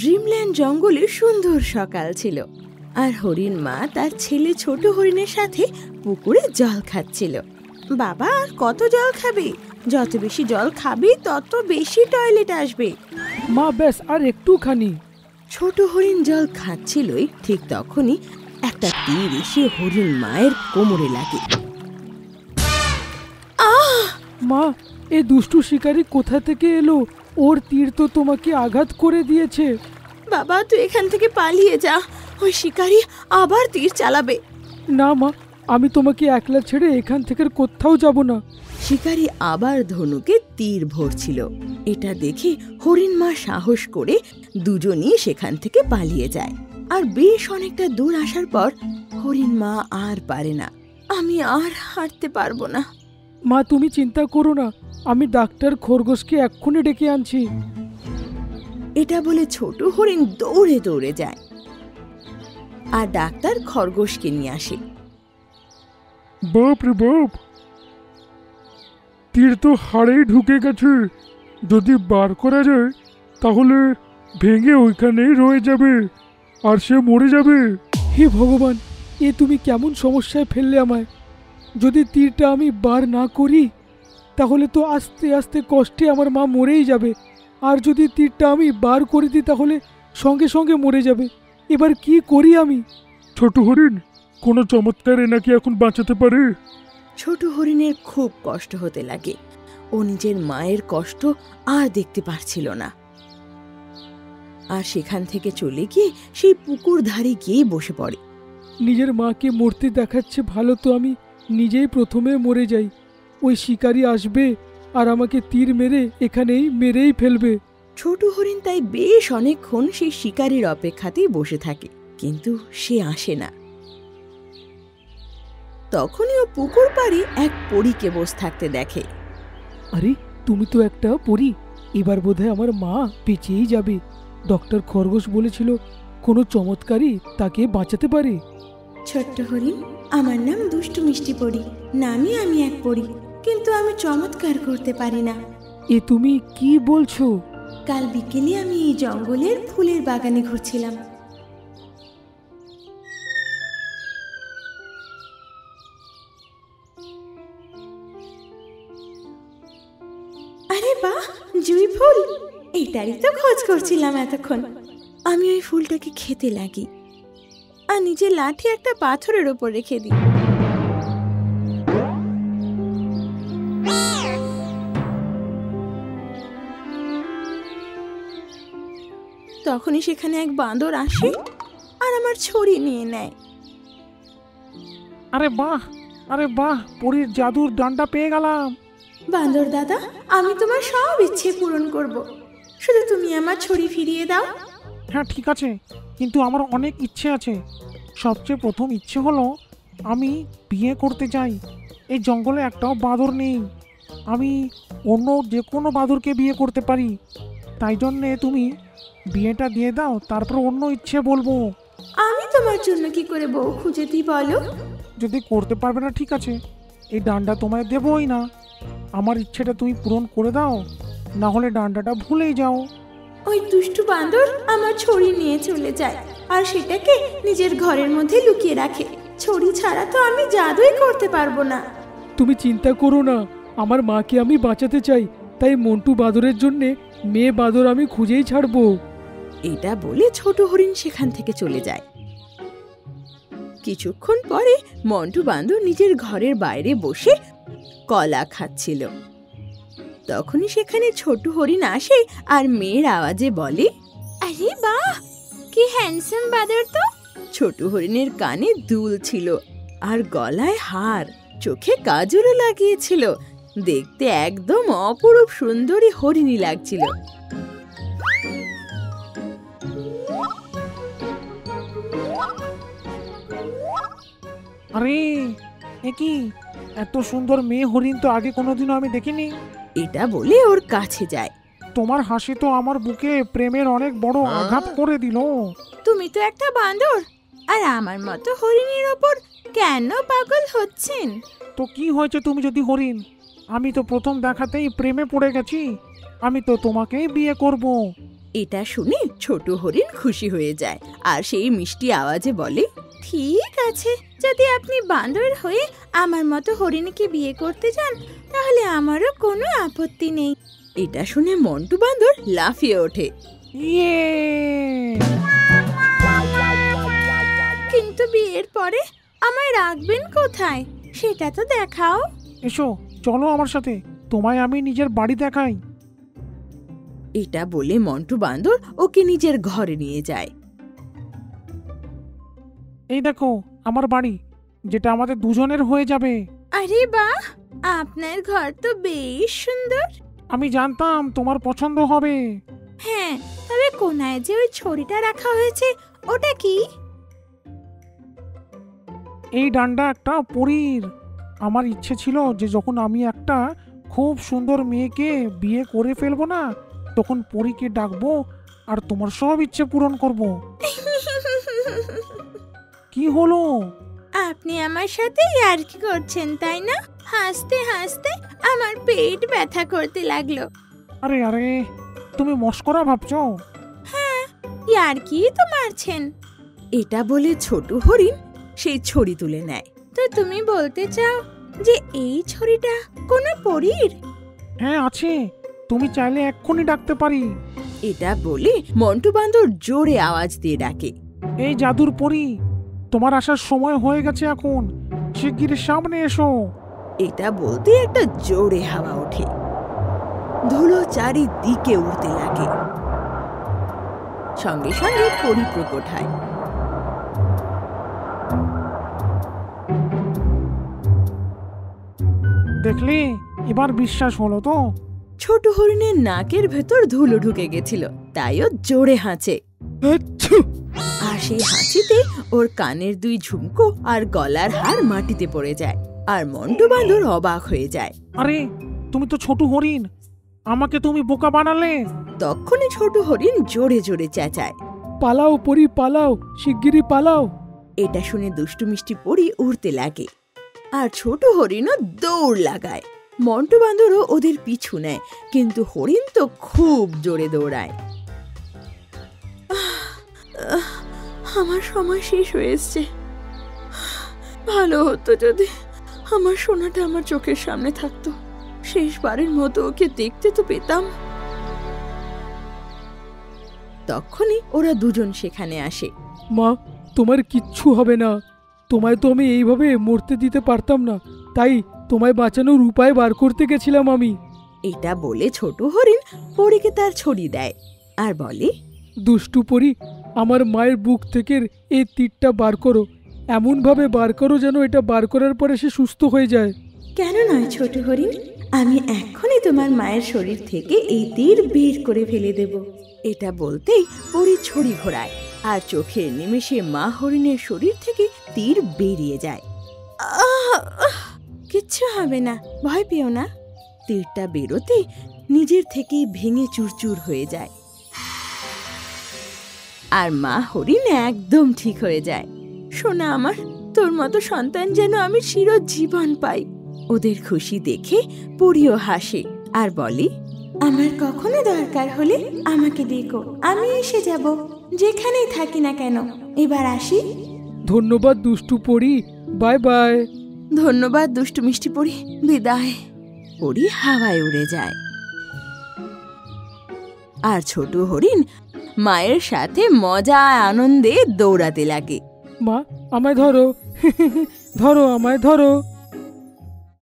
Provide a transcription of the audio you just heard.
Dreamland জঙ্গলে সুন্দর সকাল ছিল, আর হরিণ মা তার ছেলে ছোট হরিণের সাথে পুকুরে জল খাচ্ছিল। বাবা, আর কত জল খাবে? যত বেশি জল খাবি তত বেশি টয়লেট আসবে। মা, ব্যাস আর একটুখানি। ছোট হরিণ জল খাচ্ছিলই, ঠিক তখনই একটা তীর এসে হরিণ মায়ের কোমরে লাগে। মা, এই দুষ্টু শিকারী কোথা থেকে এলো? ওর তীর তো তোমাকে আঘাত করে দিয়েছে। বাবা, তুই এখান থেকে পালিয়ে যা, ওই শিকারী আবার তীর চালাবে। না মা, আমি তোমাকে একলা ছেড়ে এখান থেকে কোথাও যাব না। শিকারী আবার ধনুকে তীর ভরছিল। এটা দেখে হরিণ মা সাহস করে দুজনই সেখান থেকে পালিয়ে যায়। আর বেশ অনেকটা দূর আসার পর হরিণ মা আর পারে না। আমি আর হাঁটতে পারবো না। মা, তুমি চিন্তা করো না, আমি ডাক্তার খরগোশকে এক্ষুনি ডেকে আনছি। এটা বলে ছোট হরিণ দৌড়ে দৌড়ে যায় আর ডাক্তার খরগোশকে নিয়ে আসে। বাপ রে বাপ, তীর তো হাড়েই ঢুকে গেছে। যদি বার করা যায় তাহলে ভেঙে ওইখানেই রয়ে যাবে আর সে মরে যাবে। হে ভগবান, এ তুমি কেমন সমস্যায় ফেললে আমায়। যদি তীরটা আমি বার না করি তাহলে তো আস্তে আস্তে কষ্টে আমার মা মরেই যাবে, আর যদি তীরটা আমি বার করে দিই তাহলে সঙ্গে সঙ্গে মরে যাবে। এবার কি করি আমি? ছোট হরিণ, কোনো চমৎকার নাকি এখন বাঁচাতে পারে? ছোট হরিণের খুব কষ্ট হতে লাগে। ও নিজের মায়ের কষ্ট আর দেখতে পারছিল না, আর সেখান থেকে চলে গিয়ে সেই পুকুর ধারে গিয়ে বসে পড়ে। নিজের মাকে মরতে দেখাচ্ছে ভালো তো আমি নিজেই প্রথমে মরে যাই। ওই শিকারী আসবে আর আমাকে তীর মেরে এখানেই মেরেই ফেলবে। ছোট হরিণ তাই বেশ অনেকক্ষণ সেই শিকারীর অপেক্ষাতেই বসে থাকে, কিন্তু সে আসে না। তখনই ও পুকুর পাড়ে এক পরীকে বসে থাকতে দেখে। আরে, তুমি তো একটা পরী। এবার বোধহয় আমার মা বেঁচেই যাবে। ডক্টর খরগোশ বলেছিল কোনো চমৎকারী তাকে বাঁচাতে পারে। ছোট্ট হরিণ, আমার নাম দুষ্টু মিষ্টি পরী। নামই আমি এক পরী, কিন্তু আমি চমৎকার করতে পারি না। এ তুমি কি বলছো? কাল বিকেলে আমি এই জঙ্গলের ফুলের বাগানে ঘুরছিলাম। আরে বাহ, জুঁই ফুল! এইটারই তো খোঁজ করছিলাম এতক্ষণ। আমি ওই ফুলটাকে খেতে লাগি আর নিজের লাঠি একটা পাথরের ওপর রেখে দিই। তখনই সেখানে এক বাঁদর আসে আর আমার ছড়ি নিয়ে নেয়। আরে বাহ, আরে বাহ, পরীর জাদুর ডান্ডা পেয়ে গেলাম। বাঁদর দাদা, আমি তোমার সব ইচ্ছে পূরণ করব, শুধু তুমি আমার ছড়ি ফিরিয়ে দাও। হ্যাঁ ঠিক আছে, কিন্তু আমার অনেক ইচ্ছে আছে। সবচেয়ে প্রথম ইচ্ছে হলো আমি বিয়ে করতে চাই। এই জঙ্গলে একটাও বাঁদর নেই, আমি অন্য যে কোনো বাঁদরকে বিয়ে করতে পারি। তাই জন্যে তুমি বিয়েটা দিয়ে দাও, তারপর অন্য ইচ্ছে বলবো। আমি তোমার জন্য কি করে বউ খুঁজে দিই বলো? যদি করতে পারবে না ঠিক আছে, এই ডান্ডা তোমায় দেবই না। আমার ইচ্ছেটা তুমি পূরণ করে দাও, না হলে ডান্ডাটা ভুলেই যাও। ওই দুষ্টু বাঁদর আমার ছড়ি নিয়ে চলে যায় আর সেটাকে নিজের ঘরের মধ্যে লুকিয়ে রাখে। ছড়ি ছাড়া তো আমি জাদুই করতে পারবো না। তুমি চিন্তা করো না, আমার মাকে আমি বাঁচাতে চাই, তাই মন্টু বাঁদরের জন্যে মেয়ে বাঁদর আমি খুঁজেই ছাড়বো। এটা বলে ছোট হরিণ সেখান থেকে চলে যায়। কিছুক্ষণ পরে মন্টু বাঁদর নিজের ঘরের বাইরে বসে কলা খাচ্ছিল। তখনই সেখানে ছোট হরিণ আসে আর মেয়ের আওয়াজে বলে, আরে বাহ, কি হ্যান্ডসাম বাঁদর তো! ছোট হরিণের কানে দুল ছিল আর গলায় হার, চোখে কাজলও লাগিয়েছিল। দেখতে একদম অপরূপ সুন্দরী হরিণী লাগছিল। আরে এ কি, এত সুন্দর মেয়ে হরিণ তো আগে কোনোদিনও আমি দেখিনি। এটা বলে ওর কাছে যায়। তোমার হাসি তো আমার বুকে প্রেমের অনেক বড় আঘাত করে দিল। তুমি তো একটা বাঁদর, আর আমার মতো হরিণের ওপর কেন পাগল হচ্ছেন? তো কি হয়েছে তুমি যদি হরিণ? আমি তো প্রথম দেখাতেই প্রেমে পড়ে গেছি। আমি তো তোমাকেই বিয়ে করব। এটা শুনে ছোট হরিণ খুশি হয়ে যায় আর সেই মিষ্টি আওয়াজে বলে, ঠিক আছে, যদি আপনি বাঁদর হয়ে আমার মতো হরিণকে বিয়ে করতে চান তাহলে আমারও কোনো আপত্তি নেই। এটা শুনে মন্টু বাঁদর লাফিয়ে ওঠে। ইয়ে! কিন্তু বিয়ের পরে আমায় রাখবেন কোথায় সেটা তো দেখাও। এসো, চলো আমার সাথে, তোমায় আমি নিজের বাড়ি দেখাই। এটা বলে মন্টু বাঁদর ওকে নিজের ঘরে নিয়ে যায়। এই দেখো আমার বাড়ি, যেটা আমাদের দুজনের হয়ে যাবে। আরে বাহ, আপনার ঘর তো বেশ সুন্দর। আমি জানতাম তোমার পছন্দ হবে। হ্যাঁ, তবে কোনায় যে ওই ছড়িটা রাখা হয়েছে ওটা কি? এই ডান্ডা একটা পরীর। আমার ইচ্ছে ছিল যে যখন আমি একটা খুব সুন্দর মেয়েকে বিয়ে করে ফেলবো না, তখন পরীকে ডাকবো আর তোমার সব ইচ্ছে পূরণ করব। কি হলো? আপনি আমার সাথে ইয়ার্কি করছেন তাই না? হাসতে হাসতে আমার পেট ব্যথা করতে লাগলো। আরে আরে, তুমি মস্করা ভাবছো? হ্যাঁ, ইয়ার্কি তো মারছেন। এটা বলে ছোট হরিণ সেই ছড়ি তুলে নেয়। তো তুমি বলতে চাও যে এই ছড়িটা কোনো পরীর? হ্যাঁ আছে, তুমি চাইলে এক্ষুনি ডাকতে পারি। এটা বলে মন্টু বাঁদর জোরে আওয়াজ দিয়ে ডাকে, এই জাদুর পরী, তোমার আসার সময় হয়ে গেছে এখন, শিগগির সামনে এসো। এটা বলতে একটা জোরে হাওয়া ওঠে, ধুলো চারিদিকে উড়তে লাগে। সঙ্গে সঙ্গে পরী প্রকট হয়। দেখলে, এবার বিশ্বাস হলো তো? ছোট হরিণের নাকের ভেতর ধুলো ঢুকে গেছিল, তাই ও জোরে হাঁচে। আচ্ছা, আর সেই হাঁচিতে ওর কানের দুই ঝুমকো আর গলার হার মাটিতে পড়ে যায়। আর মন্টু বাঁদর অবাক হয়ে যায়। আরে, তুমি তো ছোট হরিণ, আমাকে তুমি বোকা বানালে। তখনই ছোট হরিণ জোরে জোরে চেঁচায়, পালাও পরি পালাও, শিগগিরই পালাও। এটা শুনে দুষ্টু মিষ্টি পরী উড়তে লাগে আর ছোট হরিণও দৌড় লাগায়। মন্টু বাঁদরও ওদের পিছু নেয়, কিন্তু হরিণ তো খুব জোরে দৌড়ায়। আমার সময় শেষ হয়ে এসছে। ভালো হতো যদি আমার সোনাটা আমার চোখের সামনে থাকতো, শেষবারের মতো ওকে দেখতে তো পেতাম। তখনই ওরা দুজন সেখানে আসে। মা, তোমার কিচ্ছু হবে না। তোমায় তো আমি এইভাবে মরতে দিতে পারতাম না, তাই তোমায় বাঁচানোর উপায় বার করতে গেছিলাম আমি। এটা বলে ছোট হরিণ পরীকে তার ছড়ি দেয় আর বলে, দুষ্টু পরি, আমার মায়ের বুক থেকে এই তীরটা বার করো, এমনভাবে বার করো যেন এটা বার করার পরে সে সুস্থ হয়ে যায়। কেন নয় ছোট হরিণ, আমি এখনই তোমার মায়ের শরীর থেকে এই তীর বের করে ফেলে দেব। এটা বলতেই পরী ছড়ি ঘোরায় আর চোখের নিমেষে মা হরিণের শরীর থেকে তীর বেরিয়ে যায়। কিচ্ছু হবে না, ভয় পেও না। তীরটা বেরোতে নিজের থেকেই ভেঙে চুরচুর হয়ে যায় আর মা হরিণ একদম ঠিক হয়ে যায়। সোনা আমার, তোর মতো সন্তান যেন আমি চিরজীবন পাই। ওদের খুশি দেখে পরীও হাসে আর বলে, আমার কখনো দরকার হলে আমাকে ডেকো, আমি এসে যাব, যেখানেই থাকি না কেন। এবার আসি। ধন্যবাদ দুষ্টু পরি, বাই বাই। ধন্যবাদ দুষ্টু মিষ্টি পরী, বিদায়। পরী হাওয়ায় উড়ে যায় আর ছোট হরিণ মায়ের সাথে মজা আনন্দে দৌড়াতে লাগে। মা, আমায় ধরো, ধরো আমায় ধরো।